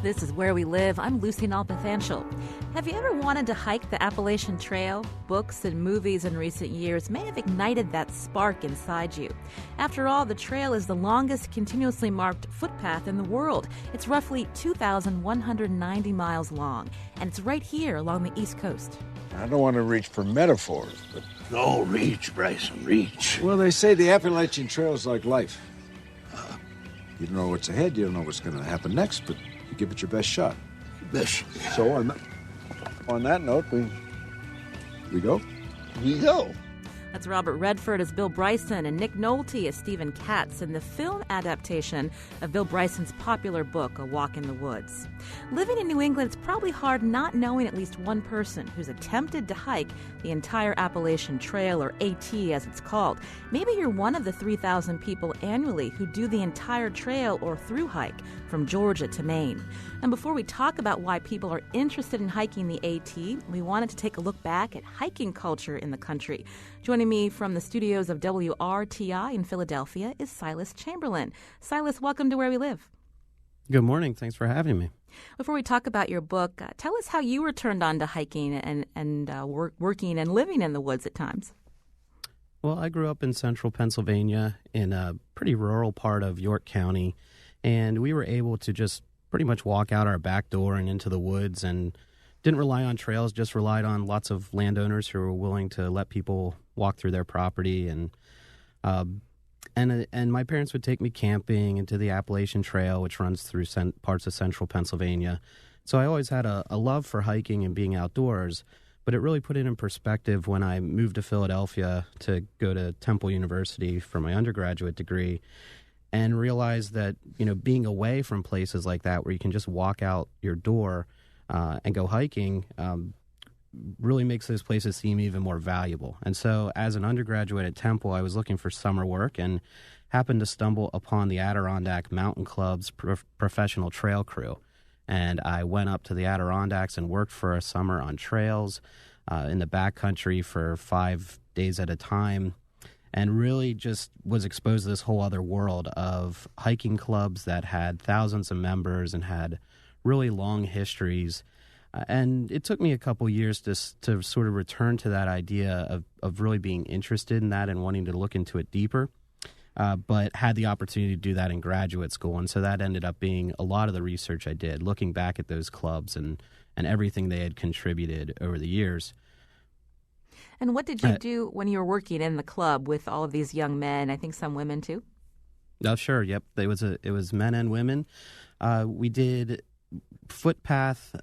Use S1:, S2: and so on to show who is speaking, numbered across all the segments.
S1: This is Where We Live. I'm Lucy Nalpathanchel. Have you ever wanted to hike the Appalachian Trail? Books and movies in recent years may have ignited that spark inside you. After all, the trail is the longest continuously marked footpath in the world. It's roughly 2,190 miles long, and it's right here along the East Coast.
S2: I don't want to reach for metaphors, but...
S3: No, reach, Bryson, reach.
S2: Well, they say the Appalachian Trail is like life. You don't know what's ahead, you don't know what's going to happen next, but you give it your best shot. So on that note, we go?
S3: We go.
S1: That's Robert Redford as Bill Bryson and Nick Nolte as Stephen Katz in the film adaptation of Bill Bryson's popular book, A Walk in the Woods. Living in New England, it's probably hard not knowing at least one person who's attempted to hike the entire Appalachian Trail, or AT as it's called. Maybe you're one of the 3,000 people annually who do the entire trail or through hike from Georgia to Maine. And before we talk about why people are interested in hiking the AT, we wanted to take a look back at hiking culture in the country. Joining me from the studios of WRTI in Philadelphia is Silas Chamberlain. Silas, welcome to Where We Live.
S4: Good morning. Thanks for having me.
S1: Before we talk about your book, tell us how you were turned on to hiking and working and living in the woods at times.
S4: Well, I grew up in central Pennsylvania in a pretty rural part of York County, and we were able to just pretty much walk out our back door and into the woods and didn't rely on trails, just relied on lots of landowners who were willing to let people walk through their property. And my parents would take me camping into the Appalachian Trail, which runs through parts of central Pennsylvania. So I always had a love for hiking and being outdoors, but it really put it in perspective when I moved to Philadelphia to go to Temple University for my undergraduate degree and realized that, being away from places like that where you can just walk out your door and go hiking really makes those places seem even more valuable. And so as an undergraduate at Temple, I was looking for summer work and happened to stumble upon the Adirondack Mountain Club's professional trail crew. And I went up to the Adirondacks and worked for a summer on trails in the backcountry for 5 days at a time, and really just was exposed to this whole other world of hiking clubs that had thousands of members and had really long histories. And it took me a couple years to sort of return to that idea of really being interested in that and wanting to look into it deeper, but had the opportunity to do that in graduate school. And so that ended up being a lot of the research I did, looking back at those clubs and everything they had contributed over the years.
S1: And what did you do when you were working in the club with all of these young men, I think some women too?
S4: Oh, sure. Yep. It was men and women. We did footpath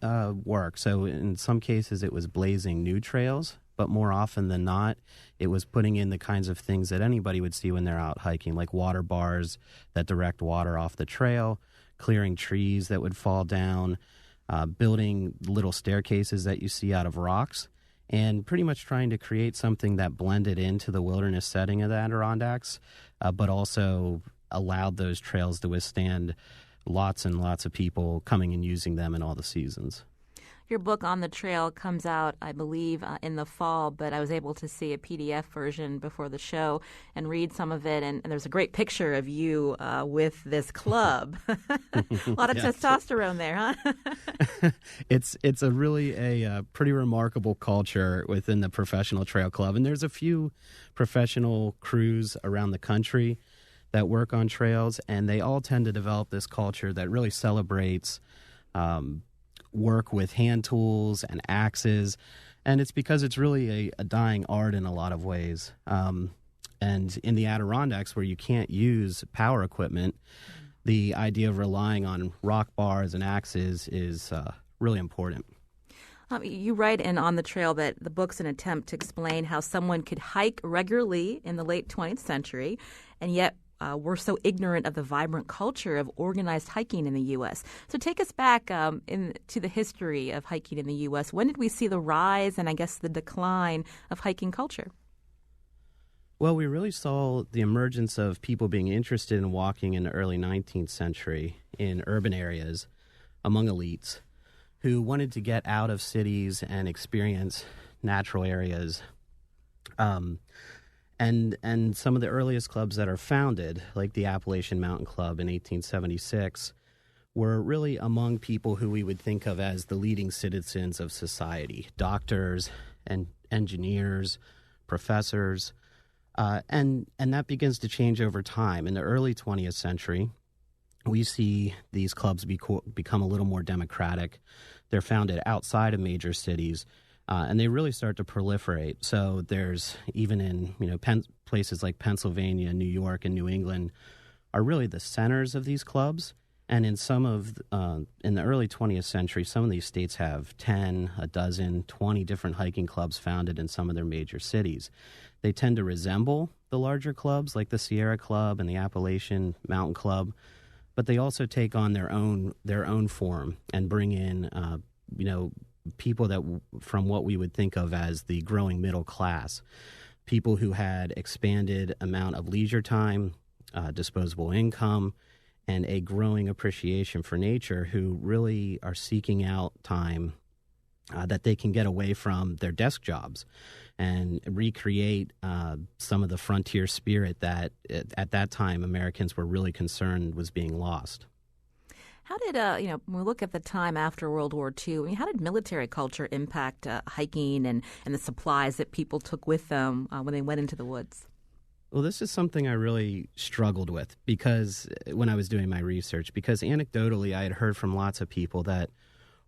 S4: work. So in some cases it was blazing new trails, but more often than not, it was putting in the kinds of things that anybody would see when they're out hiking, like water bars that direct water off the trail, clearing trees that would fall down, building little staircases that you see out of rocks, and pretty much trying to create something that blended into the wilderness setting of the Adirondacks, but also allowed those trails to withstand lots and lots of people coming and using them in all the seasons.
S1: Your book On the Trail comes out, I believe, in the fall, but I was able to see a PDF version before the show and read some of it, and there's a great picture of you with this club. A lot of testosterone there, huh?
S4: It's a really a pretty remarkable culture within the Professional Trail Club, and there's a few professional crews around the country that work on trails, and they all tend to develop this culture that really celebrates work with hand tools and axes, and it's because it's really a dying art in a lot of ways. And in the Adirondacks, where you can't use power equipment, the idea of relying on rock bars and axes is really important.
S1: You write in On the Trail that the book's an attempt to explain how someone could hike regularly in the late 20th century, and yet we're so ignorant of the vibrant culture of organized hiking in the U.S. So take us back to the history of hiking in the U.S. When did we see the rise and, I guess, the decline of hiking culture?
S4: Well, we really saw the emergence of people being interested in walking in the early 19th century in urban areas among elites who wanted to get out of cities and experience natural areas. And some of the earliest clubs that are founded, like the Appalachian Mountain Club in 1876, were really among people who we would think of as the leading citizens of society, doctors and engineers, professors, and that begins to change over time. In the early 20th century, we see these clubs become a little more democratic. They're founded outside of major cities, and they really start to proliferate. So there's even in places like Pennsylvania, New York, and New England are really the centers of these clubs. And in in the early 20th century, some of these states have 10, a dozen, 20 different hiking clubs founded in some of their major cities. They tend to resemble the larger clubs like the Sierra Club and the Appalachian Mountain Club, but they also take on their own form and bring in, people that from what we would think of as the growing middle class, people who had expanded amount of leisure time, disposable income, and a growing appreciation for nature, who really are seeking out time that they can get away from their desk jobs and recreate some of the frontier spirit that at that time Americans were really concerned was being lost.
S1: How did, when we look at the time after World War II, how did military culture impact hiking and the supplies that people took with them when they went into the woods?
S4: Well, this is something I really struggled with because when I was doing my research, because anecdotally I had heard from lots of people that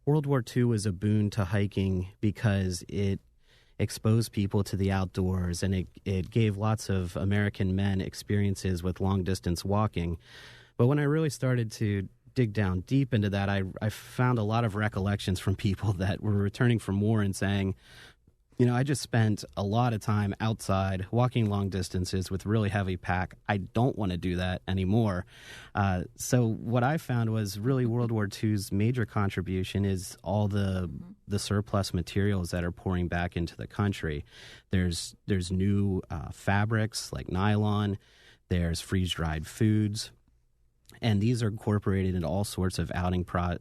S4: World War II was a boon to hiking because it exposed people to the outdoors and it gave lots of American men experiences with long-distance walking. But when I really started to dig down deep into that, I found a lot of recollections from people that were returning from war and saying, I just spent a lot of time outside walking long distances with really heavy pack. I don't want to do that anymore. So what I found was really World War II's major contribution is all the surplus materials that are pouring back into the country. There's new fabrics like nylon. There's freeze-dried foods. And these are incorporated into all sorts of outing products.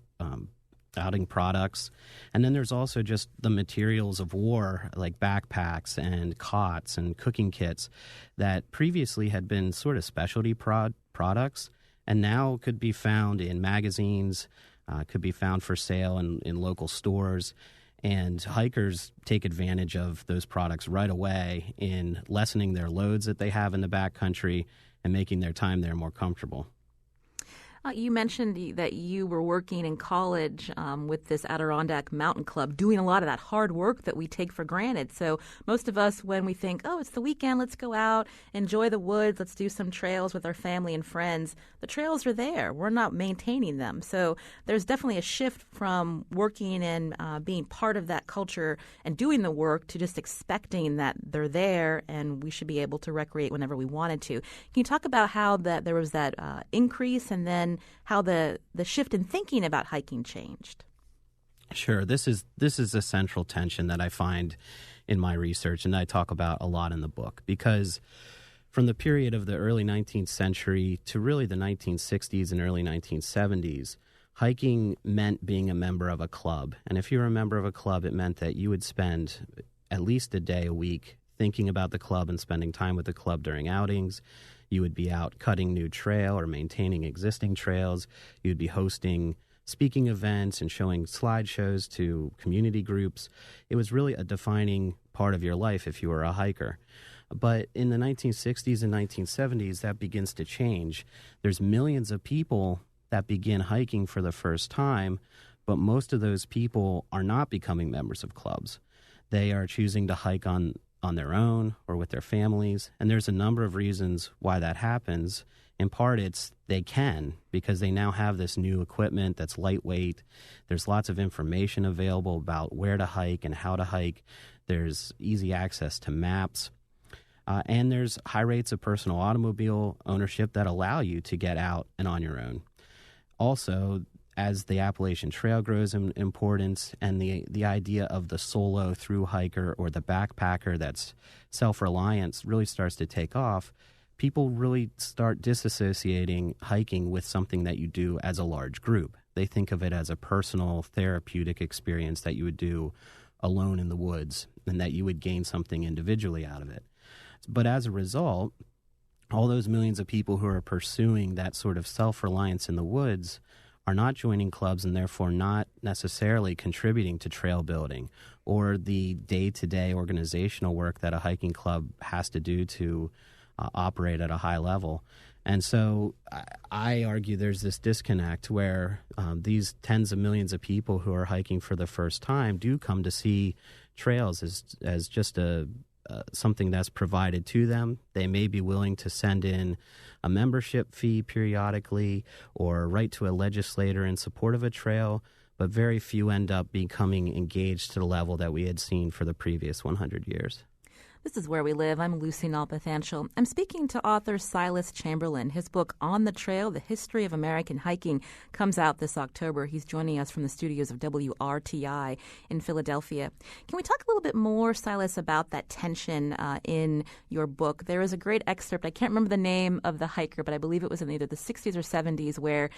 S4: And then there's also just the materials of war, like backpacks and cots and cooking kits that previously had been sort of specialty products and now could be found in magazines, could be found for sale in local stores. And hikers take advantage of those products right away in lessening their loads that they have in the backcountry and making their time there more comfortable.
S1: You mentioned that you were working in college with this Adirondack Mountain Club, doing a lot of that hard work that we take for granted. So most of us, when we think, it's the weekend, let's go out, enjoy the woods, let's do some trails with our family and friends, the trails are there. We're not maintaining them. So there's definitely a shift from working and being part of that culture and doing the work to just expecting that they're there and we should be able to recreate whenever we wanted to. Can you talk about how there was that increase and then how the shift in thinking about hiking changed?
S4: Sure. This is a central tension that I find in my research and I talk about a lot in the book, because from the period of the early 19th century to really the 1960s and early 1970s, hiking meant being a member of a club. And if you were a member of a club, it meant that you would spend at least a day a week thinking about the club and spending time with the club during outings. You would be out cutting new trail or maintaining existing trails. You'd be hosting speaking events and showing slideshows to community groups. It was really a defining part of your life if you were a hiker. But in the 1960s and 1970s, that begins to change. There's millions of people that begin hiking for the first time, but most of those people are not becoming members of clubs. They are choosing to hike on their own or with their families. And there's a number of reasons why that happens. In part, it's they can, because they now have this new equipment that's lightweight. There's lots of information available about where to hike and how to hike. There's easy access to maps. And there's high rates of personal automobile ownership that allow you to get out and on your own. Also, as the Appalachian Trail grows in importance and the idea of the solo through hiker or the backpacker that's self-reliant really starts to take off, people really start disassociating hiking with something that you do as a large group. They think of it as a personal therapeutic experience that you would do alone in the woods and that you would gain something individually out of it. But as a result, all those millions of people who are pursuing that sort of self-reliance in the woods are not joining clubs and therefore not necessarily contributing to trail building or the day-to-day organizational work that a hiking club has to do to operate at a high level. And so I argue there's this disconnect where these tens of millions of people who are hiking for the first time do come to see trails as just something that's provided to them. They may be willing to send in a membership fee periodically or write to a legislator in support of a trail, but very few end up becoming engaged to the level that we had seen for the previous 100 years.
S1: This is Where We Live. I'm Lucy Nalpathanchel. I'm speaking to author Silas Chamberlain. His book, On the Trail, The History of American Hiking, comes out this October. He's joining us from the studios of WRTI in Philadelphia. Can we talk a little bit more, Silas, about that tension in your book? There is a great excerpt. I can't remember the name of the hiker, but I believe it was in either the 60s or 70s where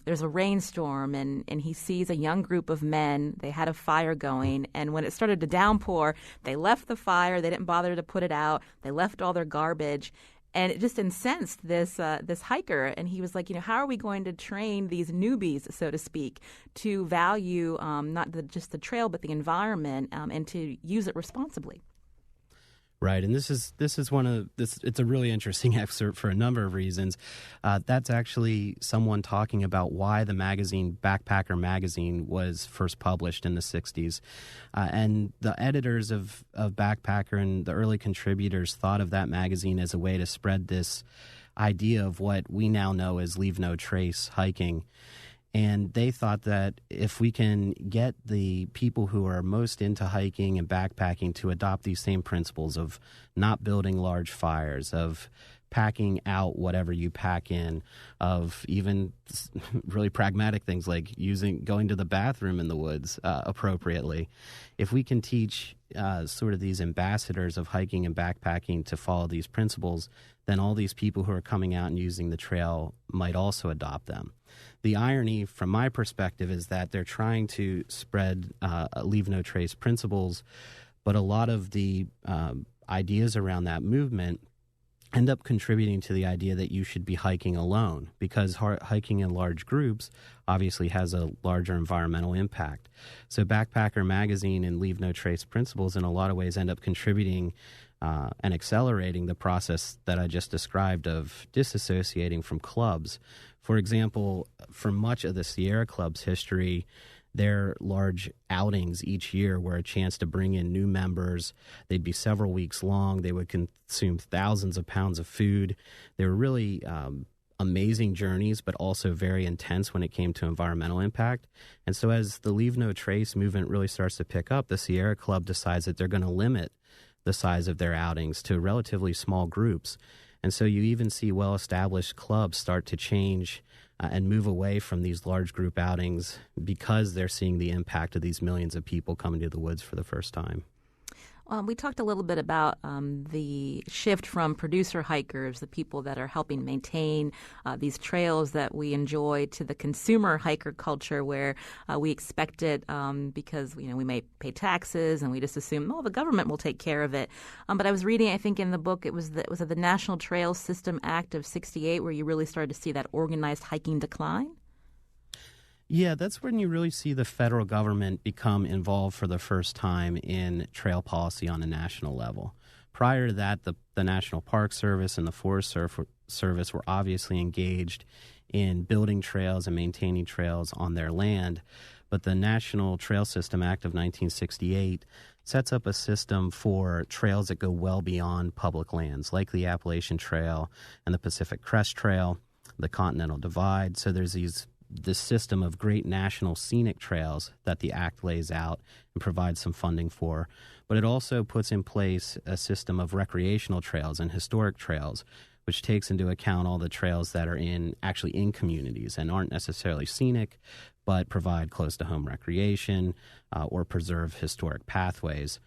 S1: there's a rainstorm and he sees a young group of men. They had a fire going, and when it started to downpour, they left the fire. They didn't bother to put it out. They left all their garbage, and it just incensed this hiker. And he was like, how are we going to train these newbies, so to speak, to value not just the trail but the environment and to use it responsibly?
S4: Right, and this is one of this. It's a really interesting excerpt for a number of reasons. That's actually someone talking about why the magazine Backpacker magazine was first published in the 60s, and the editors of Backpacker and the early contributors thought of that magazine as a way to spread this idea of what we now know as leave no trace hiking. And they thought that if we can get the people who are most into hiking and backpacking to adopt these same principles of not building large fires, of packing out whatever you pack in, of even really pragmatic things like going to the bathroom in the woods appropriately. If we can teach sort of these ambassadors of hiking and backpacking to follow these principles, then all these people who are coming out and using the trail might also adopt them. The irony, from my perspective, is that they're trying to spread leave no trace principles, but a lot of the ideas around that movement end up contributing to the idea that you should be hiking alone, because hiking in large groups obviously has a larger environmental impact. So Backpacker magazine and Leave No Trace principles in a lot of ways end up contributing and accelerating the process that I just described of disassociating from clubs. For example, for much of the Sierra Club's history, their large outings each year were a chance to bring in new members. They'd be several weeks long. They would consume thousands of pounds of food. They were really amazing journeys, but also very intense when it came to environmental impact. And so as the Leave No Trace movement really starts to pick up, the Sierra Club decides that they're going to limit the size of their outings to relatively small groups. And so you even see well-established clubs start to change and move away from these large group outings because they're seeing the impact of these millions of people coming to the woods for the first time.
S1: We talked a little bit about the shift from producer hikers, the people that are helping maintain these trails that we enjoy, to the consumer hiker culture where we expect it because we may pay taxes and we just assume, the government will take care of it. But I was reading, I think in the book, it was the National Trail System Act of '68 where you really started to see that organized hiking decline.
S4: Yeah, that's when you really see the federal government become involved for the first time in trail policy on a national level. Prior to that, the National Park Service and the Forest Service were obviously engaged in building trails and maintaining trails on their land. But the National Trail System Act of 1968 sets up a system for trails that go well beyond public lands, like the Appalachian Trail and the Pacific Crest Trail, the Continental Divide. So there's this system of great national scenic trails that the Act lays out and provides some funding for. But it also puts in place a system of recreational trails and historic trails, which takes into account all the trails that are actually in communities and aren't necessarily scenic, but provide close-to-home recreation or preserve historic pathways.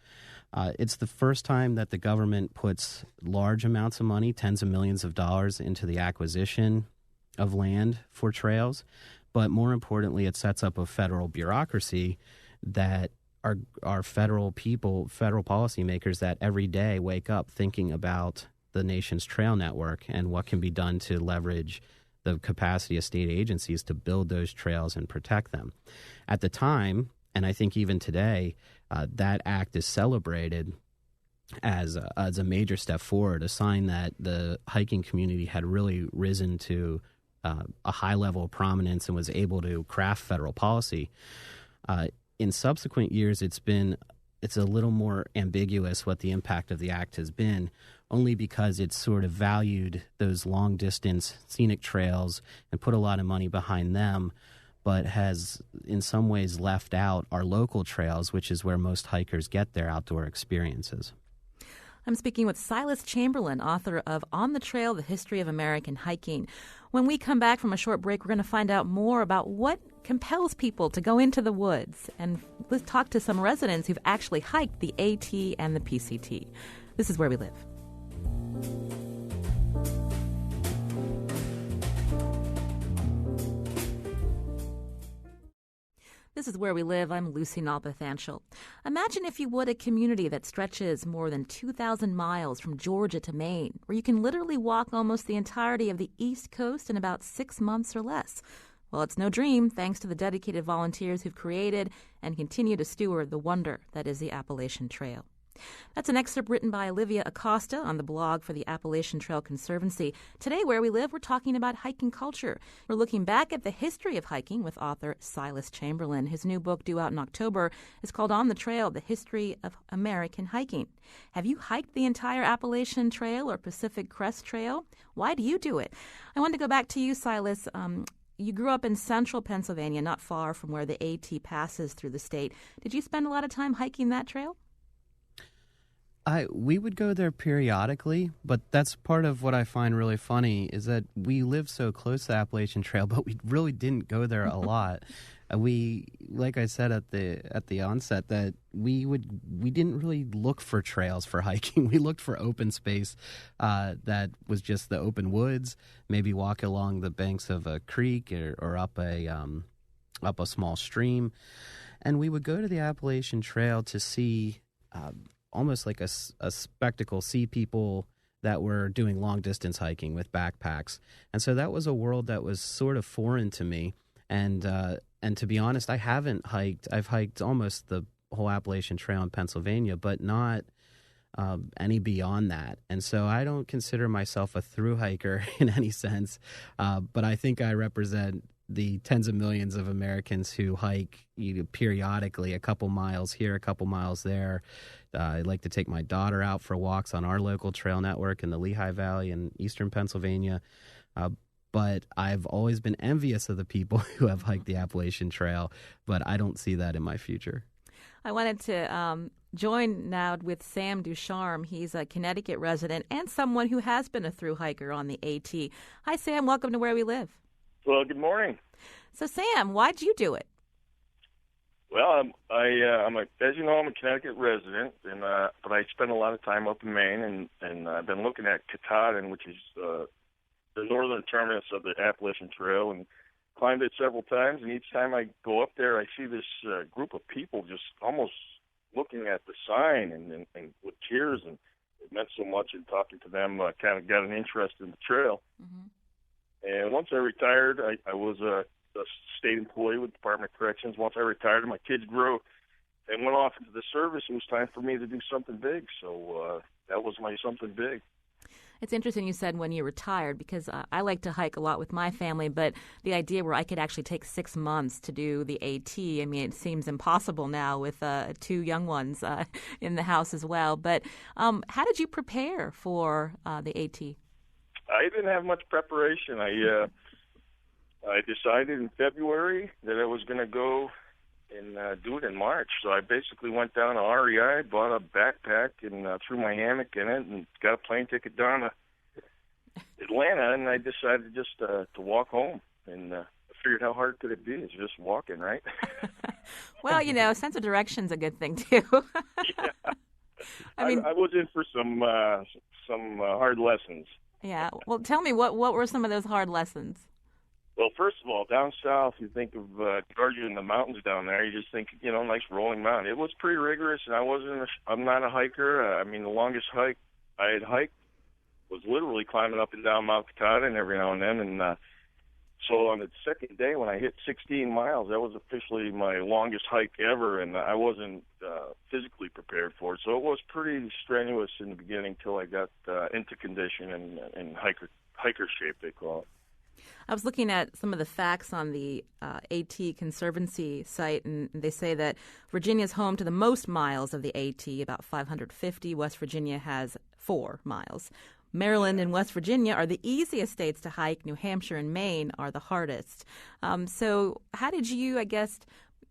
S4: It's the first time that the government puts large amounts of money, tens of millions of dollars, into the acquisition of land for trails. But more importantly, it sets up a federal bureaucracy that are federal policymakers that every day wake up thinking about the nation's trail network and what can be done to leverage the capacity of state agencies to build those trails and protect them. At the time, and I think even today, that act is celebrated as a major step forward, a sign that the hiking community had really risen to a high level of prominence and was able to craft federal policy. In subsequent years, it's a little more ambiguous what the impact of the act has been, only because it's sort of valued those long distance scenic trails and put a lot of money behind them, but has in some ways left out our local trails, which is where most hikers get their outdoor experiences.
S1: I'm speaking with Silas Chamberlain, author of On the Trail, The History of American Hiking. When we come back from a short break, we're going to find out more about what compels people to go into the woods, and let's talk to some residents who've actually hiked the AT and the PCT. This is Where We Live. This is Where We Live. I'm Lucy Nalpathanchel. Imagine, if you would, a community that stretches more than 2,000 miles from Georgia to Maine, where you can literally walk almost the entirety of the East Coast in about 6 months or less. Well, it's no dream, thanks to the dedicated volunteers who've created and continue to steward the wonder that is the Appalachian Trail. That's an excerpt written by Olivia Acosta on the blog for the Appalachian Trail Conservancy. Today, Where We Live, we're talking about hiking culture. We're looking back at the history of hiking with author Silas Chamberlain. His new book, due out in October, is called On the Trail, The History of American Hiking. Have you hiked the entire Appalachian Trail or Pacific Crest Trail? Why do you do it? I wanted to go back to you, Silas. You grew up in central Pennsylvania, not far from where the AT passes through the state. Did you spend a lot of time hiking that trail?
S4: We would go there periodically, but that's part of what I find really funny is that we live so close to the Appalachian Trail, but we really didn't go there a lot. We, like I said at the onset, that we didn't really look for trails for hiking. We looked for open space that was just the open woods, maybe walk along the banks of a creek or up a small stream, and we would go to the Appalachian Trail to see. Almost like a spectacle, see people that were doing long-distance hiking with backpacks. And so that was a world that was sort of foreign to me. And to be honest, I haven't hiked. I've hiked almost the whole Appalachian Trail in Pennsylvania, but not any beyond that. And so I don't consider myself a thru hiker in any sense, but I think I represent the tens of millions of Americans who hike periodically, a couple miles here, a couple miles there. I like to take my daughter out for walks on our local trail network in the Lehigh Valley in eastern Pennsylvania. But I've always been envious of the people who have hiked the Appalachian Trail, but I don't see that in my future.
S1: I wanted to join now with Sam Ducharme. He's a Connecticut resident and someone who has been a thru hiker on the AT. Hi, Sam. Welcome to Where We Live.
S5: Well, good morning.
S1: So, Sam, why'd you do it?
S5: Well, I'm as you know, I'm a Connecticut resident, and but I spend a lot of time up in Maine, and I've been looking at Katahdin, which is the northern terminus of the Appalachian Trail, and climbed it several times. And each time I go up there, I see this group of people just almost looking at the sign and with tears, and it meant so much. And talking to them, kind of got an interest in the trail. Mm-hmm. And once I retired, I was a state employee with Department of Corrections. Once I retired and my kids grew and went off into the service, it was time for me to do something big. So that was my something big.
S1: It's interesting you said when you retired, because I like to hike a lot with my family, but the idea where I could actually take 6 months to do the AT, I mean, it seems impossible now with 2 young ones in the house as well. But how did you prepare for the AT?
S5: I didn't have much preparation. I decided in February that I was going to go and do it in March. So I basically went down to REI, bought a backpack, and threw my hammock in it, and got a plane ticket down to Atlanta. And I decided just to walk home. And I figured, how hard could it be? It's just walking, right?
S1: Well, you know, sense of direction's a good thing too.
S5: Yeah.
S1: I mean,
S5: I was in for some hard lessons.
S1: Yeah. Well, tell me, what were some of those hard lessons?
S5: Well, first of all, down south, you think of Georgia and the mountains down there. You just think, nice rolling mountain. It was pretty rigorous, and I'm not a hiker. I mean, the longest hike I had hiked was literally climbing up and down Mount Katahdin every now and then. And So on the second day, when I hit 16 miles, that was officially my longest hike ever, and I wasn't physically prepared for it. So it was pretty strenuous in the beginning till I got into condition and hiker shape, they call it.
S1: I was looking at some of the facts on the AT Conservancy site, and they say that Virginia is home to the most miles of the AT, about 550. West Virginia has 4 miles. Maryland and West Virginia are the easiest states to hike. New Hampshire and Maine are the hardest. So how did you, I guess,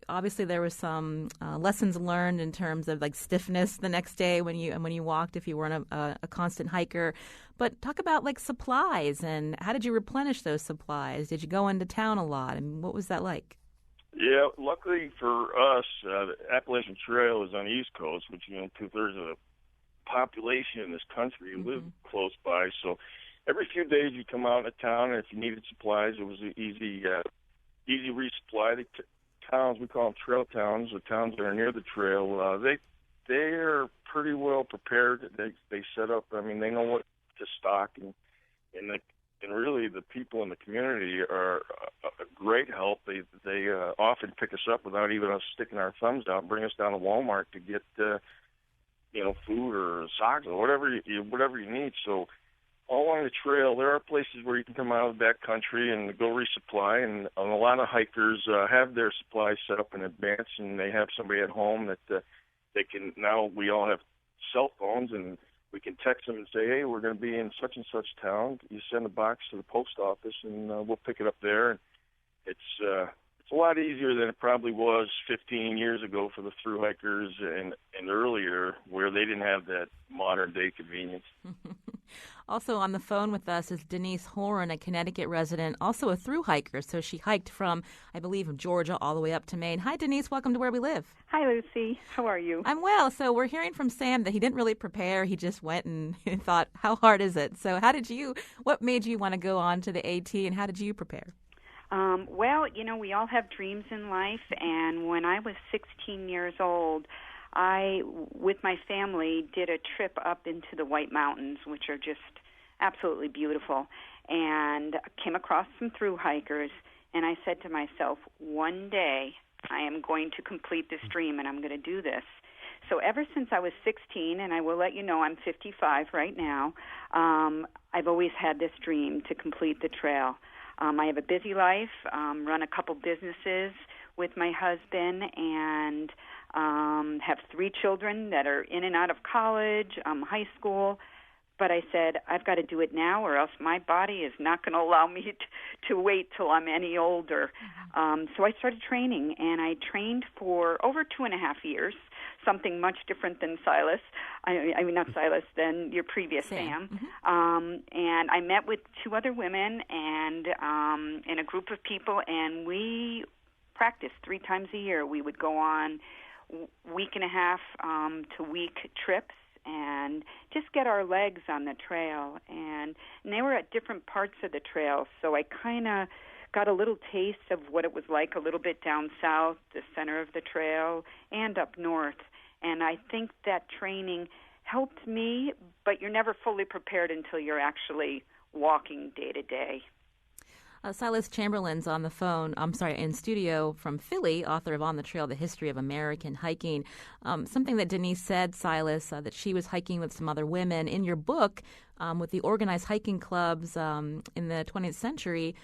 S1: obviously there was some lessons learned in terms of like stiffness the next day when you walked if you weren't a constant hiker. But talk about like supplies and how did you replenish those supplies? Did you go into town a lot? And what was that like?
S5: Yeah, luckily for us, the Appalachian Trail is on the East Coast, which, 2/3 of the population in this country live close by. So every few days you come out of town, and if you needed supplies, it was an easy resupply. The towns, we call them trail towns, the towns that are near the trail, they are pretty well prepared. They set up. I mean, they know what to stock, and really the people in the community are a great help. They often pick us up without even us sticking our thumbs out, and bring us down to Walmart to get food or socks or whatever you need. So all along the trail, there are places where you can come out of the backcountry and go resupply, and a lot of hikers have their supplies set up in advance, and they have somebody at home that they can. Now we all have cell phones, and we can text them and say, hey, we're going to be in such and such town. You send a box to the post office, and we'll pick it up there. And it's a lot easier than it probably was 15 years ago for the thru hikers and earlier, where they didn't have that modern day convenience.
S1: Also on the phone with us is Denise Horan, a Connecticut resident, also a thru hiker. So she hiked from, I believe, Georgia all the way up to Maine. Hi, Denise. Welcome to Where We Live.
S6: Hi, Lucy. How are you?
S1: I'm well. So we're hearing from Sam that he didn't really prepare. He just went and thought, how hard is it? So what made you want to go on to the AT, and how did you prepare?
S6: Well, we all have dreams in life, and when I was 16 years old, I, with my family, did a trip up into the White Mountains, which are just absolutely beautiful, and came across some thru hikers, and I said to myself, one day I am going to complete this dream, and I'm going to do this. So ever since I was 16, and I will let you know I'm 55 right now, I've always had this dream to complete the trail. I have a busy life, run a couple businesses with my husband, and have 3 children that are in and out of college, high school. But I said, I've got to do it now, or else my body is not going to allow me to wait till I'm any older. So I started training, and I trained for over 2.5 years, something much different than Silas. I mean, not Silas, than your previous Sam. And I met with 2 other women and in a group of people, and we practiced 3 times a year. We would go on week and a half to week trips and just get our legs on the trail. And they were at different parts of the trail, so I kind of got a little taste of what it was like a little bit down south, the center of the trail, and up north. And I think that training helped me, but you're never fully prepared until you're actually walking day to day.
S1: Silas Chamberlain's on the phone, in studio from Philly, author of On the Trail, The History of American Hiking. Something that Denise said, Silas, that she was hiking with some other women. In your book, with the organized hiking clubs in the 20th century,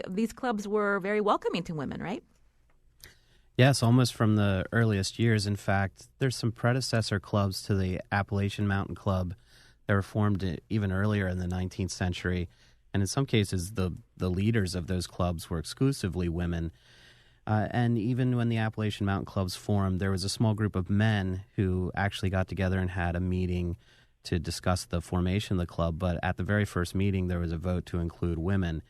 S1: these clubs were very welcoming to women, right?
S4: Yes, almost from the earliest years. In fact, there's some predecessor clubs to the Appalachian Mountain Club that were formed even earlier in the 19th century. And in some cases, the leaders of those clubs were exclusively women. And even when the Appalachian Mountain Clubs formed, there was a small group of men who actually got together and had a meeting to discuss the formation of the club. But at the very first meeting, there was a vote to include women.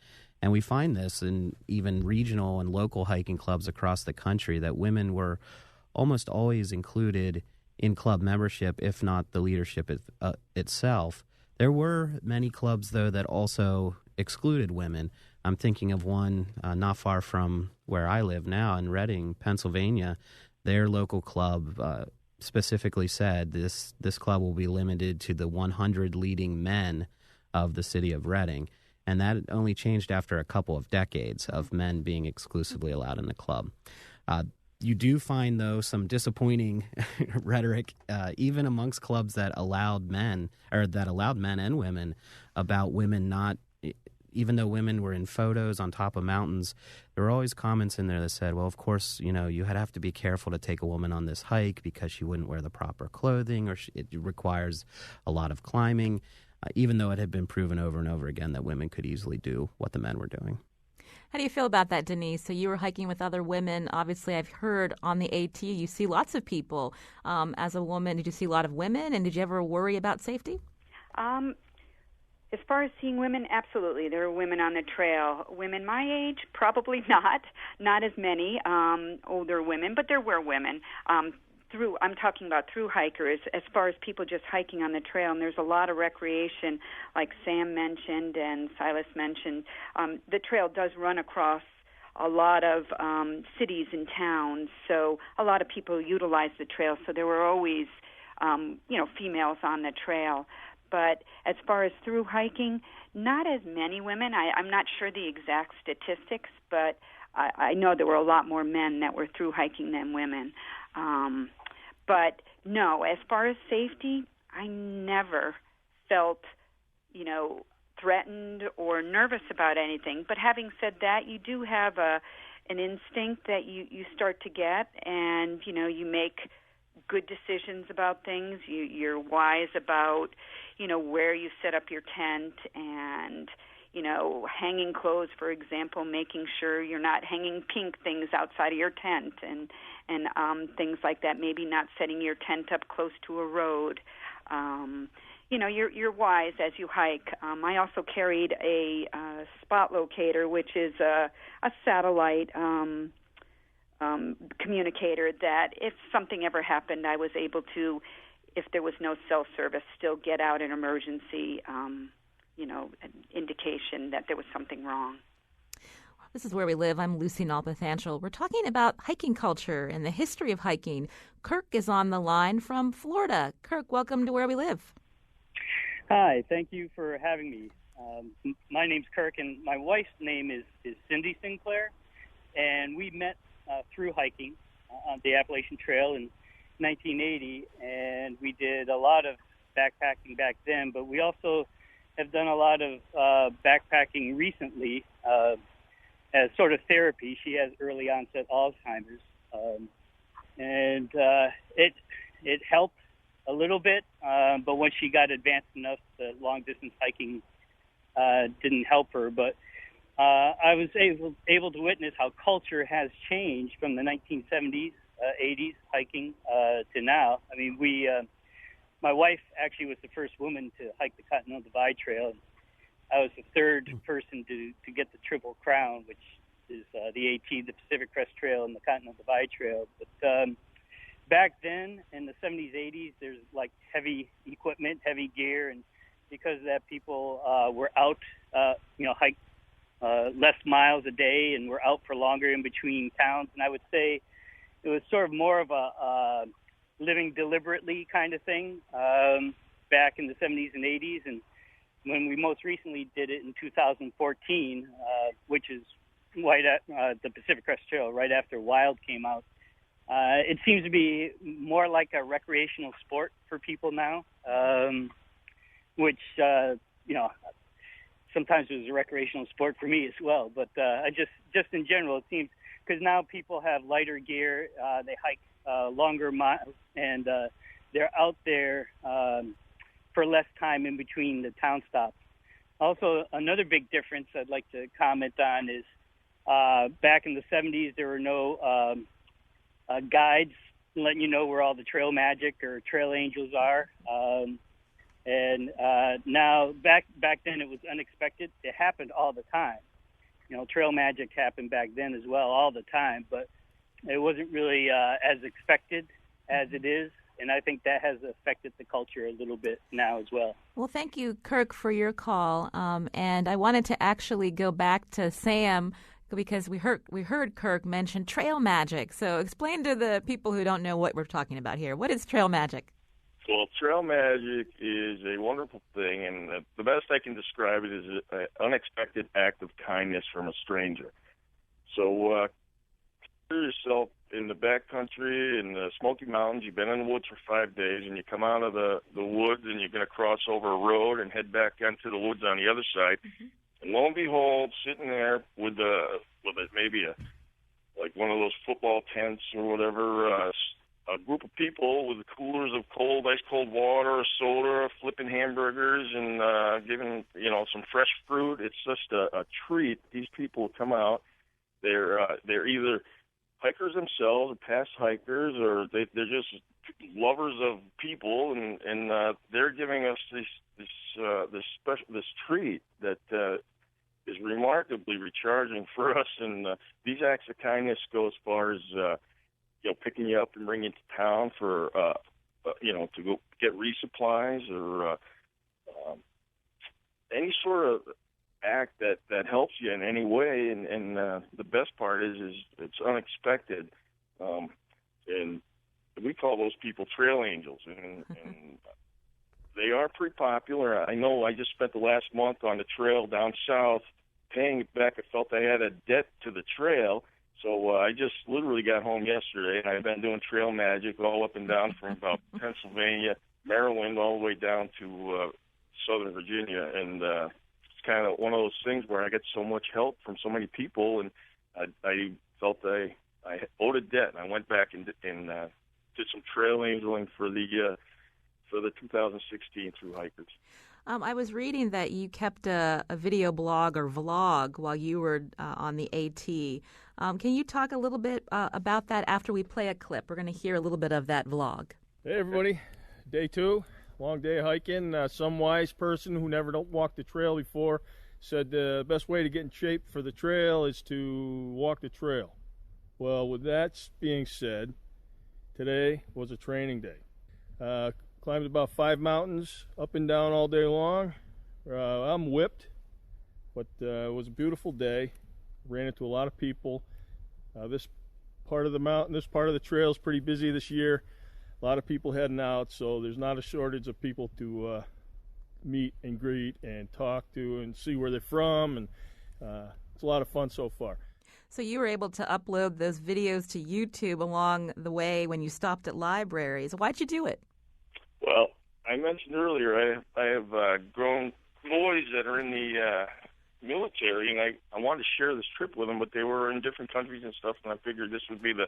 S4: And we find this in even regional and local hiking clubs across the country, that women were almost always included in club membership, if not the leadership itself. There were many clubs, though, that also excluded women. I'm thinking of one not far from where I live now in Reading, Pennsylvania. Their local club specifically said this club will be limited to the 100 leading men of the city of Reading. And that only changed after a couple of decades of men being exclusively allowed in the club. You do find, though, some disappointing rhetoric, even amongst clubs that allowed men and women, about women not, even though women were in photos on top of mountains, there were always comments in there that said, well, of course, you know, you have to be careful to take a woman on this hike because she wouldn't wear the proper clothing, or it requires a lot of climbing, even though it had been proven over and over again that women could easily do what the men were doing.
S1: How do you feel about that, Denise? So you were hiking with other women. Obviously, I've heard on the AT you see lots of people. As a woman, did you see a lot of women, and did you ever worry about safety?
S6: As far as seeing women, absolutely. There are women on the trail. Women my age, probably not as many older women, but there were women. I'm talking about through hikers, as far as people just hiking on the trail, and there's a lot of recreation, like Sam mentioned and Silas mentioned. The trail does run across a lot of cities and towns, so a lot of people utilize the trail, so there were always, females on the trail. But as far as through hiking, not as many women. I'm not sure the exact statistics, but I know there were a lot more men that were through hiking than women. But no, as far as safety, I never felt, threatened or nervous about anything. But having said that, you do have an instinct that you start to get, and, you make good decisions about things. You're wise about, where you set up your tent and, hanging clothes, for example, making sure you're not hanging pink things outside of your tent and things like that, maybe not setting your tent up close to a road. You're wise as you hike. I also carried a spot locator, which is a satellite communicator that if something ever happened, I was able to, if there was no cell service, still get out an emergency, an indication that there was something wrong.
S1: This is Where We Live. I'm Lucy Nalpathanchel. We're talking about hiking culture and the history of hiking. Kirk is on the line from Florida. Kirk, welcome to Where We Live.
S7: Hi, thank you for having me. My name's Kirk, and my wife's name is Cindy Sinclair, and we met through hiking on the Appalachian Trail in 1980, and we did a lot of backpacking back then, but we also have done a lot of backpacking recently as sort of therapy. She has early onset Alzheimer's, and it helped a little bit, but when she got advanced enough, the long distance hiking didn't help her. But I was able to witness how culture has changed from the 1970s, 80s hiking to now. I mean, my wife actually was the first woman to hike the Continental Divide Trail. I was the third person to get the Triple Crown, which is the AT, the Pacific Crest Trail, and the Continental Divide Trail. But back then, in the 70s, 80s, there's like heavy equipment, heavy gear, and because of that, people were out, hike less miles a day, and were out for longer in between towns. And I would say it was sort of more of a living deliberately kind of thing back in the 70s and 80s. And when we most recently did it in 2014, which is right at the Pacific Crest Trail, right after Wild came out, it seems to be more like a recreational sport for people now, which, sometimes it was a recreational sport for me as well. But just in general, it seems, because now people have lighter gear, they hike longer miles, and they're out there for less time in between the town stops. Also, another big difference I'd like to comment on is back in the 70s, there were no guides letting you know where all the trail magic or trail angels are. And now, back then, it was unexpected. It happened all the time. Trail magic happened back then as well, all the time, but it wasn't really as expected as it is, and I think that has affected the culture a little bit now as well.
S1: Well, thank you, Kirk, for your call, and I wanted to actually go back to Sam because we heard Kirk mention trail magic. So explain to the people who don't know what we're talking about here. What is trail magic?
S5: Well, trail magic is a wonderful thing, and the best I can describe it is an unexpected act of kindness from a stranger. So consider yourself in the backcountry in the Smoky Mountains. You've been in the woods for 5 days, and you come out of the woods, and you're going to cross over a road and head back into the woods on the other side. Mm-hmm. And lo and behold, sitting there with maybe like one of those football tents or whatever, a group of people with coolers of ice cold water, soda, flipping hamburgers, and giving some fresh fruit. It's just a treat. These people come out. They're either hikers themselves, or past hikers, or they're just lovers of people, and they're giving us this treat that is remarkably recharging for us. And these acts of kindness go as far as picking you up and bringing you to town for to go get resupplies, or any sort of act that helps you in any way. And the best part is it's unexpected, and we call those people trail angels, and they are pretty popular. I know I just spent the last month on the trail down south paying it back. I felt I had a debt to the trail. So I just literally got home yesterday, and I've been doing trail magic all up and down from about Pennsylvania, Maryland, all the way down to Southern Virginia. And it's kind of one of those things where I get so much help from so many people, and I felt I owed a debt. And I went back and did some trail angeling for the 2016 Through Hikers.
S1: I was reading that you kept a video blog or vlog while you were on the AT. Can you talk a little bit about that after we play a clip? We're going to hear a little bit of that vlog.
S8: Hey, everybody. Day 2, long day hiking. Some wise person who never walked the trail before said the best way to get in shape for the trail is to walk the trail. Well, with that being said, today was a training day. Climbed about 5 mountains, up and down all day long. I'm whipped, but it was a beautiful day. Ran into a lot of people. This part of the trail is pretty busy this year. A lot of people heading out, so there's not a shortage of people to meet and greet and talk to and see where they're from, and it's a lot of fun so far.
S1: So you were able to upload those videos to YouTube along the way when you stopped at libraries. Why'd you do it?
S5: Well, I mentioned earlier I have grown boys that are in the military, and I wanted to share this trip with them, but they were in different countries and stuff, and I figured this would be the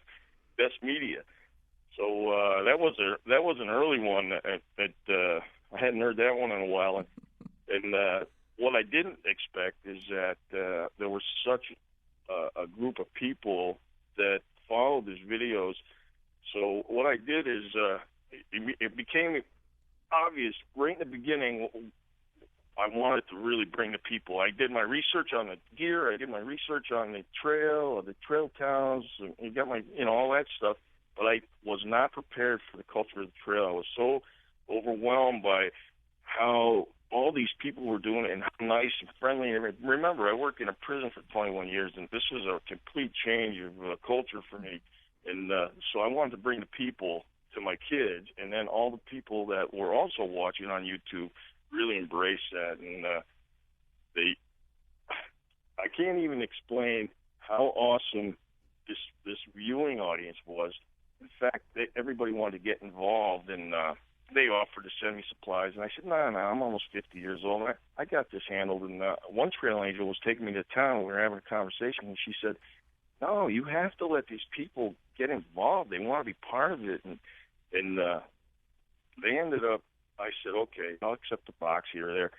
S5: best media. So that was an early one that I hadn't heard that one in a while, and what I didn't expect is that there was such a group of people that followed these videos. So what I did is it became obvious right in the beginning. I wanted to really bring the people. I did my research on the gear. I did my research on the trail, the trail towns, and got my all that stuff. But I was not prepared for the culture of the trail. I was so overwhelmed by how all these people were doing it and how nice and friendly. And remember, I worked in a prison for 21 years, and this was a complete change of culture for me. And so I wanted to bring the people to my kids, and then all the people that were also watching on YouTube really embraced that. And I can't even explain how awesome this viewing audience was. In fact, everybody wanted to get involved, and they offered to send me supplies. And I said, no, I'm almost 50 years old. I got this handled. And one trail angel was taking me to town. We were having a conversation, and she said, no, you have to let these people get involved. They want to be part of it. And they ended up, I said, okay, I'll accept a box here or there.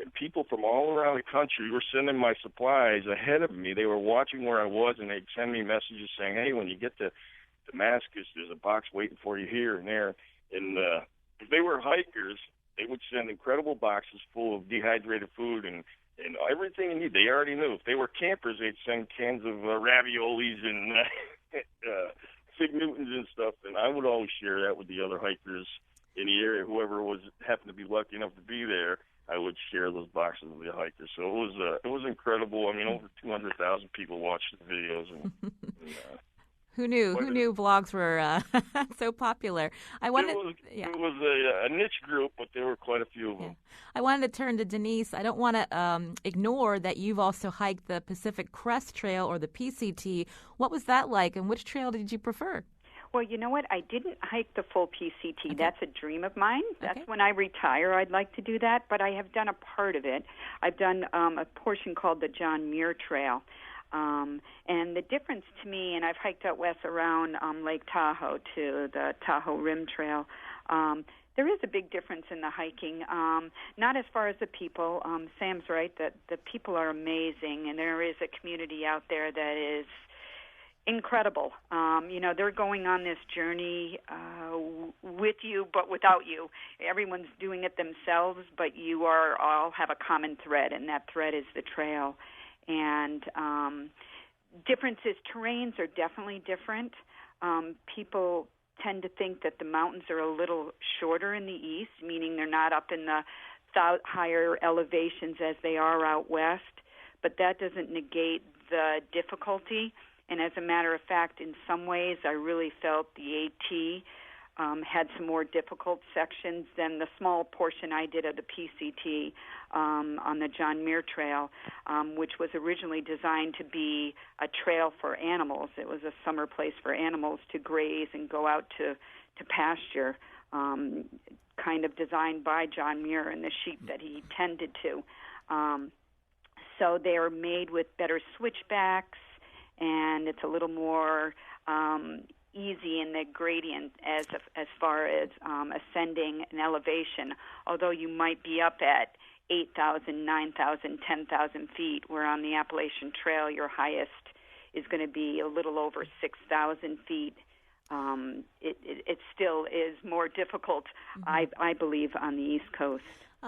S5: And people from all around the country were sending my supplies ahead of me. They were watching where I was, and they'd send me messages saying, hey, when you get to Damascus, there's a box waiting for you here and there. And if they were hikers, they would send incredible boxes full of dehydrated food and everything you need. They already knew. If they were campers, they'd send cans of raviolis and Fig Newtons and stuff. And I would always share that with the other hikers in the area. Whoever happened to be lucky enough to be there, I would share those boxes with the hikers. So it was incredible. I mean, over 200,000 people watched the videos. And
S1: Who knew? Who knew blogs were so popular?
S5: It was a niche group, but there were quite a few of them.
S1: I wanted to turn to Denise. I don't want to ignore that you've also hiked the Pacific Crest Trail, or the PCT. What was that like, and which trail did you prefer?
S6: Well, you know what? I didn't hike the full PCT.
S1: Okay.
S6: That's a dream of mine. That's
S1: Okay.
S6: when I retire. I'd like to do that, but I have done a part of it. I've done a portion called the John Muir Trail. And the difference to me, and I've hiked out west around Lake Tahoe to the Tahoe Rim Trail, there is a big difference in the hiking. Not as far as the people. Sam's right that the people are amazing, and there is a community out there that is incredible. They're going on this journey with you, but without you. Everyone's doing it themselves, but you all have a common thread, and that thread is the trail. And differences, terrains are definitely different. People tend to think that the mountains are a little shorter in the east, meaning they're not up in the higher elevations as they are out west, but that doesn't negate the difficulty. And as a matter of fact, in some ways, I really felt the AT had some more difficult sections than the small portion I did of the PCT on the John Muir Trail, which was originally designed to be a trail for animals. It was a summer place for animals to graze and go out to pasture, kind of designed by John Muir and the sheep that he tended to. So they are made with better switchbacks, and it's a little more easy in the gradient as far as ascending an elevation, although you might be up at 8,000, 9,000, 10,000 feet, where on the Appalachian Trail your highest is going to be a little over 6,000 feet. It still is more difficult, I believe, on the East Coast.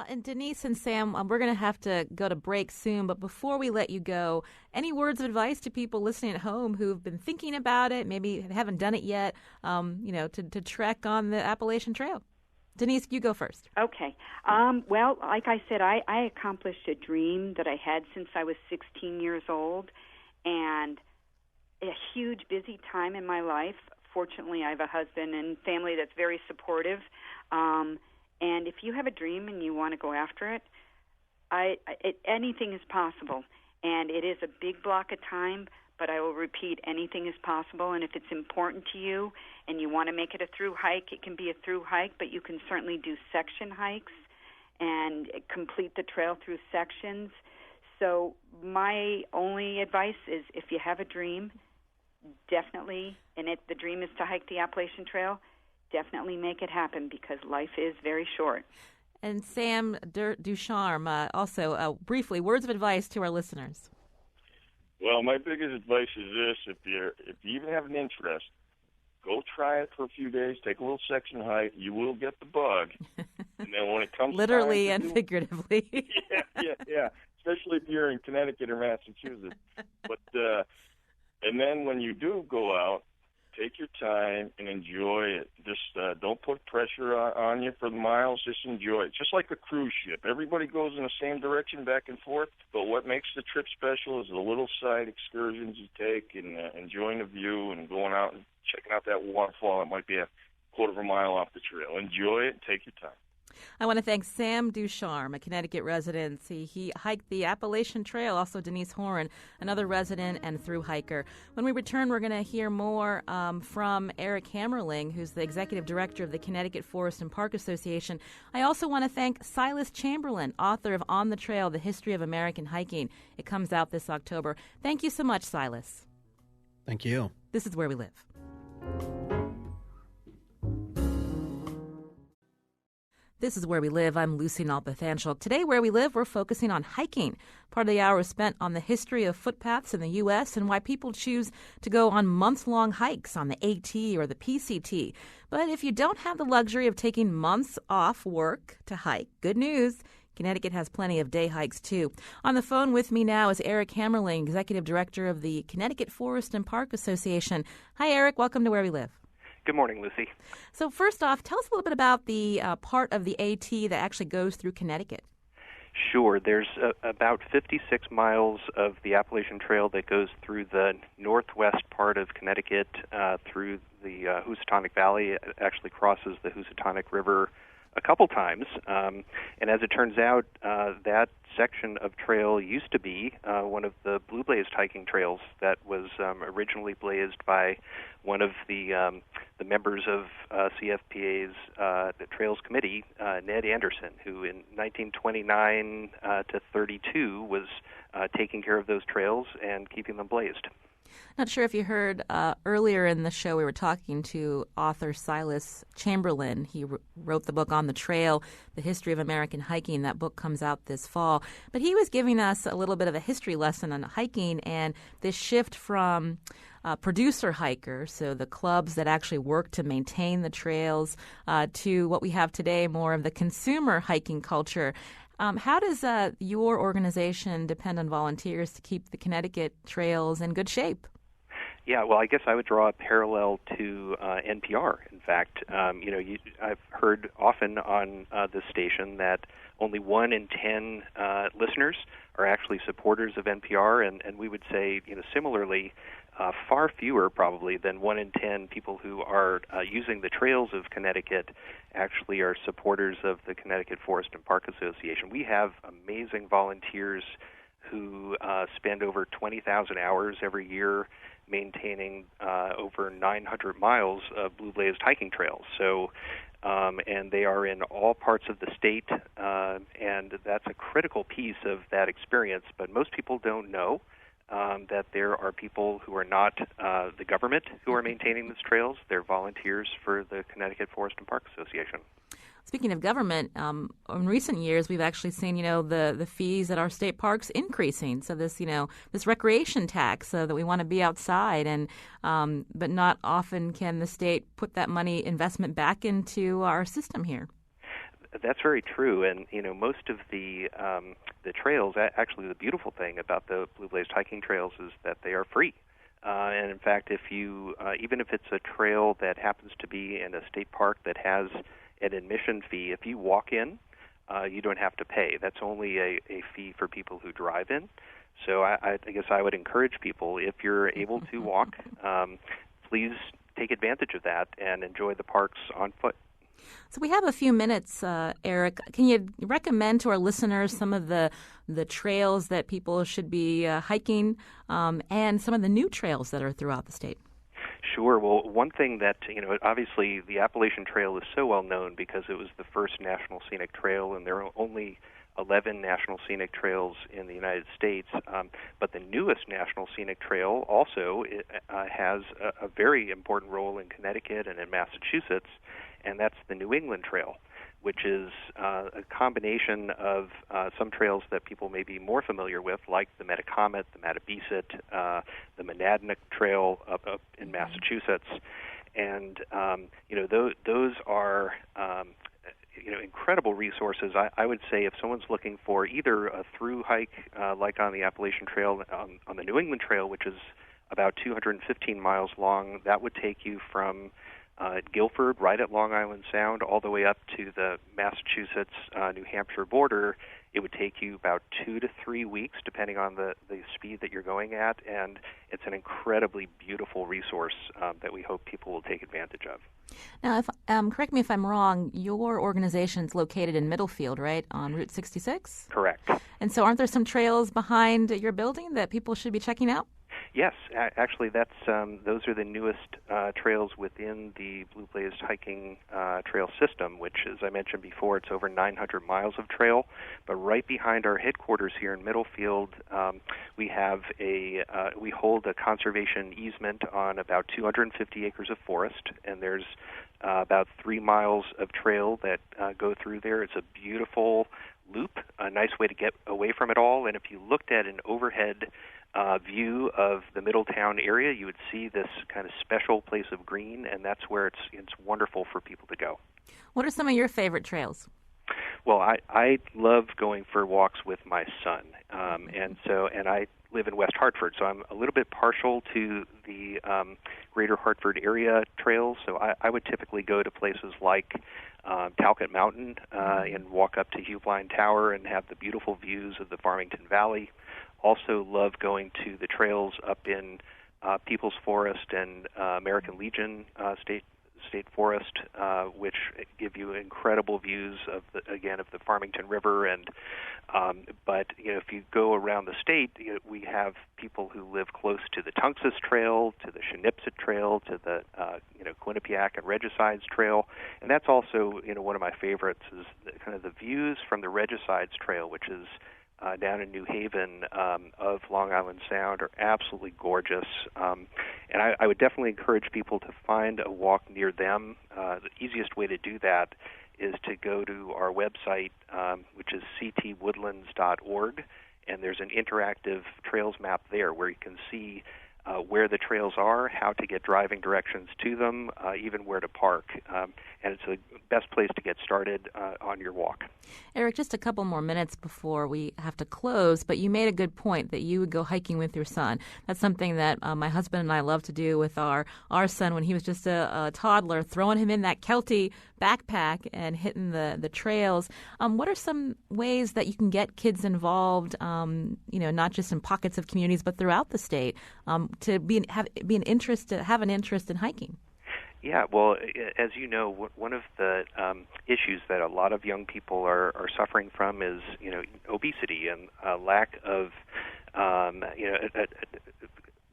S1: And Denise and Sam, we're going to have to go to break soon, but before we let you go, any words of advice to people listening at home who've been thinking about it, maybe haven't done it yet, to trek on the Appalachian Trail? Denise, you go first.
S6: Okay. Well, like I said, I accomplished a dream that I had since I was 16 years old, and a huge, busy time in my life. Fortunately, I have a husband and family that's very supportive. And if you have a dream and you want to go after it, anything is possible. And it is a big block of time, but I will repeat, anything is possible. And if it's important to you and you want to make it a through hike, it can be a through hike, but you can certainly do section hikes and complete the trail through sections. So my only advice is, if you have a dream, definitely, and if the dream is to hike the Appalachian Trail, definitely make it happen, because life is very short.
S1: And Sam Ducharme, also briefly, words of advice to our listeners.
S5: Well, my biggest advice is this: if you even have an interest, go try it for a few days. Take a little section hike. You will get the bug, and then when it comes
S1: literally and figuratively.
S5: yeah. Especially if you're in Connecticut or Massachusetts. But and then when you do go out, take your time and enjoy it. Just don't put pressure on you for the miles. Just enjoy it. Just like a cruise ship. Everybody goes in the same direction back and forth, but what makes the trip special is the little side excursions you take and enjoying the view and going out and checking out that waterfall. It might be a quarter of a mile off the trail. Enjoy it and take your time.
S1: I want to thank Sam Ducharme, a Connecticut resident. He hiked the Appalachian Trail. Also Denise Horan, another resident and through hiker. When we return, we're going to hear more from Eric Hammerling, who's the executive director of the Connecticut Forest and Park Association. I also want to thank Silas Chamberlain, author of On the Trail, The History of American Hiking. It comes out this October. Thank you so much, Silas.
S4: Thank you.
S1: This is Where We Live. This is Where We Live. I'm Lucy Nalpathanchel. Today, Where We Live, we're focusing on hiking. Part of the hour is spent on the history of footpaths in the U.S. and why people choose to go on months-long hikes on the AT or the PCT. But if you don't have the luxury of taking months off work to hike, good news, Connecticut has plenty of day hikes, too. On the phone with me now is Eric Hammerling, executive director of the Connecticut Forest and Park Association. Hi, Eric. Welcome to Where We Live.
S9: Good morning, Lucy.
S1: So first off, tell us a little bit about the part of the AT that actually goes through Connecticut.
S9: Sure. There's about 56 miles of the Appalachian Trail that goes through the northwest part of Connecticut, through the Housatonic Valley. It actually crosses the Housatonic River a couple times. And as it turns out, that section of trail used to be one of the blue-blazed hiking trails that was originally blazed by one of the members of CFPA's the Trails Committee, Ned Anderson, who in 1929 to 32 was taking care of those trails and keeping them blazed.
S1: Not sure if you heard earlier in the show, we were talking to author Silas Chamberlain. He wrote the book On the Trail, The History of American Hiking. That book comes out this fall. But he was giving us a little bit of a history lesson on hiking and this shift from producer hikers, so the clubs that actually work to maintain the trails, to what we have today, more of the consumer hiking culture. How does your organization depend on volunteers to keep the Connecticut trails in good shape?
S9: Yeah, well, I guess I would draw a parallel to NPR. In fact, I've heard often on this station that only 1 in 10 listeners are actually supporters of NPR, and we would say, similarly, far fewer probably than 1 in 10 people who are using the trails of Connecticut actually are supporters of the Connecticut Forest and Park Association. We have amazing volunteers who spend over 20,000 hours every year maintaining over 900 miles of blue-blazed hiking trails. So, and they are in all parts of the state, and that's a critical piece of that experience. But most people don't know that there are people who are not the government who are maintaining these trails. They're volunteers for the Connecticut Forest and Park Association.
S1: Speaking of government, in recent years, we've actually seen, the fees at our state parks increasing. So this recreation tax that we want to be outside, and but not often can the state put that money investment back into our system here.
S9: That's very true, and most of the trails. Actually, the beautiful thing about the blue-blazed hiking trails is that they are free. And in fact, if you even if it's a trail that happens to be in a state park that has an admission fee, if you walk in, you don't have to pay. That's only a fee for people who drive in. So I guess I would encourage people, if you're able to walk, please take advantage of that and enjoy the parks on foot.
S1: So we have a few minutes, Eric. Can you recommend to our listeners some of the trails that people should be hiking, and some of the new trails that are throughout the state?
S9: Sure. Well, one thing that, obviously the Appalachian Trail is so well known because it was the first national scenic trail, and there are only 11 national scenic trails in the United States. But the newest national scenic trail also has a very important role in Connecticut and in Massachusetts, and that's the New England Trail, which is a combination of some trails that people may be more familiar with, like the Metacomet, the Mattabeesit, the Monadnock Trail up in Massachusetts. And, those are incredible resources. I would say if someone's looking for either a through hike like on the Appalachian Trail, on the New England Trail, which is about 215 miles long, that would take you from Guilford, right at Long Island Sound, all the way up to the Massachusetts-New Hampshire border. It would take you about 2 to 3 weeks, depending on the speed that you're going at, and it's an incredibly beautiful resource that we hope people will take advantage of.
S1: Now, if correct me if I'm wrong, your organization's located in Middlefield, right, on Route 66?
S9: Correct.
S1: And so aren't there some trails behind your building that people should be checking out?
S9: Yes, actually, those are the newest trails within the Blue Blazed hiking trail system, which, as I mentioned before, it's over 900 miles of trail. But right behind our headquarters here in Middlefield, we hold a conservation easement on about 250 acres of forest, and there's about 3 miles of trail that go through there. It's a beautiful loop, a nice way to get away from it all. And if you looked at an overhead view of the Middletown area, you would see this kind of special place of green, and that's where it's wonderful for people to go.
S1: What are some of your favorite trails?
S9: Well, I love going for walks with my son, and I live in West Hartford, so I'm a little bit partial to the greater Hartford area trails. So I would typically go to places like Talcott Mountain and walk up to Hugh Blind Tower and have the beautiful views of the Farmington Valley. Also love going to the trails up in Peoples Forest and American Legion State Forest, which give you incredible views of the Farmington River. And but if you go around the state, we have people who live close to the Tunxus Trail, to the Shinipsit Trail, to the Quinnipiac and Regicides Trail, and that's also one of my favorites is kind of the views from the Regicides Trail, which is down in New Haven of Long Island Sound, are absolutely gorgeous. And I would definitely encourage people to find a walk near them. The easiest way to do that is to go to our website, which is ctwoodlands.org, and there's an interactive trails map there where you can see where the trails are, how to get driving directions to them, even where to park. And it's the best place to get started on your walk.
S1: Eric, just a couple more minutes before we have to close, but you made a good point that you would go hiking with your son. That's something that my husband and I love to do with our son when he was just a toddler, throwing him in that Kelty backpack and hitting the trails. What are some ways that you can get kids involved, not just in pockets of communities, but throughout the state, to have an interest in hiking?
S9: Yeah, well, as you know, one of the issues that a lot of young people are suffering from is, obesity and lack of,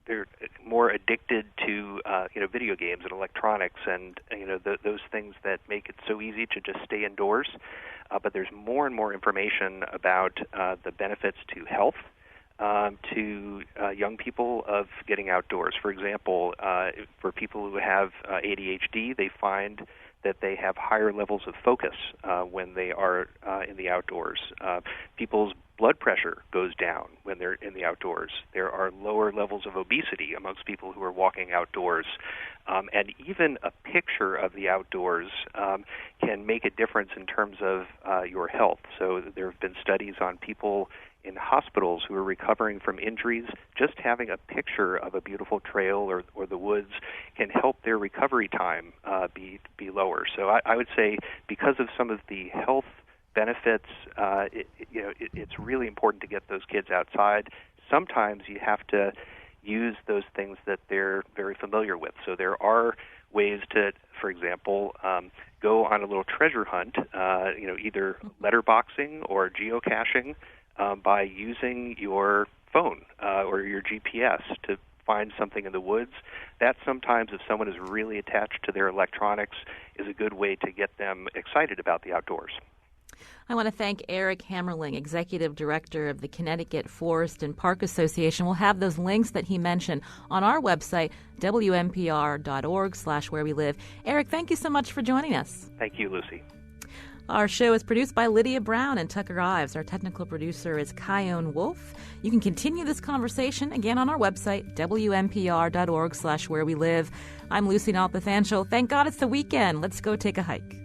S9: they're more addicted to, video games and electronics and, those things that make it so easy to just stay indoors. But there's more and more information about the benefits to health. To young people of getting outdoors. For example, for people who have ADHD, they find that they have higher levels of focus when they are in the outdoors. People's blood pressure goes down when they're in the outdoors. There are lower levels of obesity amongst people who are walking outdoors. And even a picture of the outdoors can make a difference in terms of your health. So there have been studies on people in hospitals who are recovering from injuries. Just having a picture of a beautiful trail or the woods can help their recovery time be lower. So I would say because of some of the health benefits, it's really important to get those kids outside. Sometimes you have to use those things that they're very familiar with. So there are ways to, for example, go on a little treasure hunt, either letterboxing or geocaching, by using your phone or your GPS to find something in the woods. That sometimes, if someone is really attached to their electronics, is a good way to get them excited about the outdoors.
S1: I want to thank Eric Hammerling, Executive Director of the Connecticut Forest and Park Association. We'll have those links that he mentioned on our website, wnpr.org/wherewelive. Eric, thank you so much for joining us.
S9: Thank you, Lucy.
S1: Our show is produced by Lydia Brown and Tucker Ives. Our technical producer is Kyone Wolf. You can continue this conversation again on our website, wnpr.org/wherewelive. I'm Lucy Nalpathanchel. Thank God it's the weekend. Let's go take a hike.